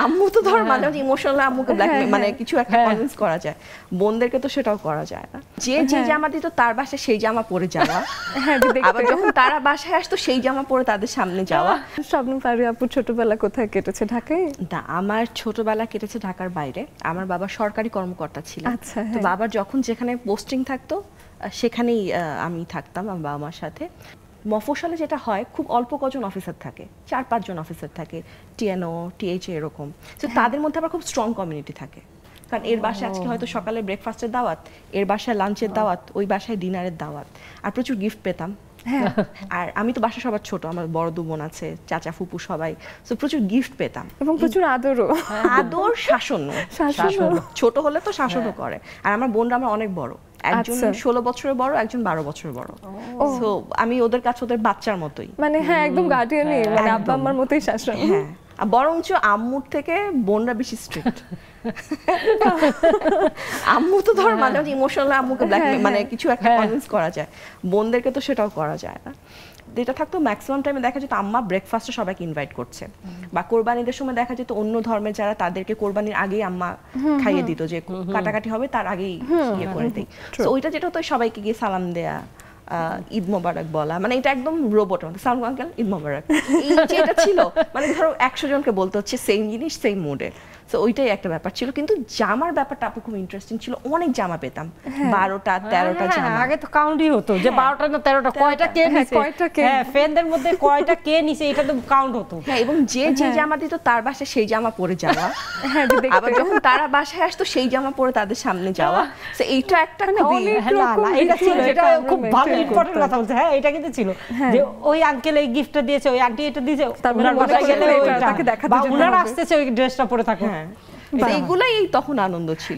আম্মু তো ধর মাঝে মাঝে ইমোশনাল আম্মুকে ব্ল্যাকমেল মানে কিছু একটা কনভিন্স করা যায়, বোনদেরকে তো সেটাও করা যায় না। যে যে জামা দিত তার বাসায় সেই জামা পরে যাওয়া, আবার যখন তারা বাসায় আসতো সেই জামা পরে তাদের সামনে যাওয়া। শবনম ফারিয়া আপুর ছোটবেলা কোথায় কেটেছে? ঢাকায়? না, আমার ছোটবেলা কেটেছে ঢাকার বাইরে। আমার বাবা সরকারি কর্মকর্তা ছিলেন। তো বাবার যখন যেখানে পোস্টিং থাকতো সেখানেই আমি থাকতাম আমার বাবা মার সাথে। মফস্বলে যেটা হয় খুব অল্প কজন অফিসার থাকে, 4-5 জন অফিসার থাকে, টিএনও টিএইচ এরকম। তো তাদের মধ্যে আবার খুব স্ট্রং কমিউনিটি থাকে, কারণ এর বাসায় আজকে হয়তো সকালে ব্রেকফাস্টের দাওয়াত, এর বাসায় লাঞ্চের দাওয়াত, ওই বাসায় ডিনারের দাওয়াত, আর প্রচুর গিফট পেতাম। আর আমি তো বাসা সবার ছোট, আমার বড় 2 বোন আছে, চাচা ফুপু সবাই, তো প্রচুর গিফট পেতাম এবং প্রচুর আদরও। আদর শাসনও, ছোট হলে তো শাসনও করে। আর আমার বোনরা আমার অনেক বড়, একজন 16 বছরের বড়, একজন 12 বছরের বড়। সো আমি ওদের কাছে ওদের বাচ্চার মতোই, মানে হ্যাঁ একদম গার্ডিয়ানই, মানে আব্বা আম্মার মতোই শাসন। হ্যাঁ, বরঞ্চ আম্মুর থেকে বোনরা বেশি স্ট্রিক্ট। আম্মু তো ধর মাঝে মাঝে ইমোশনাল আম্মুকে ব্ল্যাকমেল মানে কিছু একটা কনভিন্স করা যায়, বোনদেরকে তো সেটাও করা যায় না। যেটা থাকতো ম্যাক্সিমাম টাইমে দেখা যেত আম্মা ব্রেকফাস্টে সবাইকে ইনভাইট করছে, বা কোরবানিদের সময় দেখা যেত অন্য ধর্মের যারা তাদেরকে কোরবানির আগেই আম্মা খাইয়ে দিত, যে কাটাকাটি হবে তার আগেই ইয়ে করে দেয়। তো ওইটা যেটা হতো সবাইকে গিয়ে সালাম দেয়া, ঈদ মোবারক বলা, মানে এটা একদম রোবট সালাম আঙ্কেল ঈদ মোবারক, এই যেটা ছিল মানে ধরো 100 জনকে বলতে হচ্ছে সেম জিনিস সেম মুডে। তো ওইটাই একটা ব্যাপার ছিল। কিন্তু জামার ব্যাপারটা আপু খুব ইন্টারেস্টিং ছিল, অনেক জামা পেতাম, 12টা 13টা জামা। আগে তো কাউন্টই হতো যে 12টা না 13টা, কয়টা কে নিছে, হ্যাঁ ফ্রেন্ডদের মধ্যে কয়টা কে নিছে এটা তো কাউন্ট হতো। হ্যাঁ, এবং যে যে জামা দিত তার বাসায় সেই জামা পরে যাওয়া, আবার যখন তারা বাসায় আসতো সেই জামা পরে তাদের সামনে যাওয়া। তো এইটা একটা খুবই এটা ছিল, এটা খুব ভালো ইম্পর্টেন্ট কথা বলছে। হ্যাঁ এটা কিন্তু ছিল যে ওই আঙ্কেল এই গিফটটা দিয়েছে, ওই আন্টি এটা দিয়েছে, ওনার বাসায় গেলে ওইটা বা ওনারা আসতেছে ওই ড্রেসটা পরে থাকো। এইগুলাই তখন আনন্দ ছিল।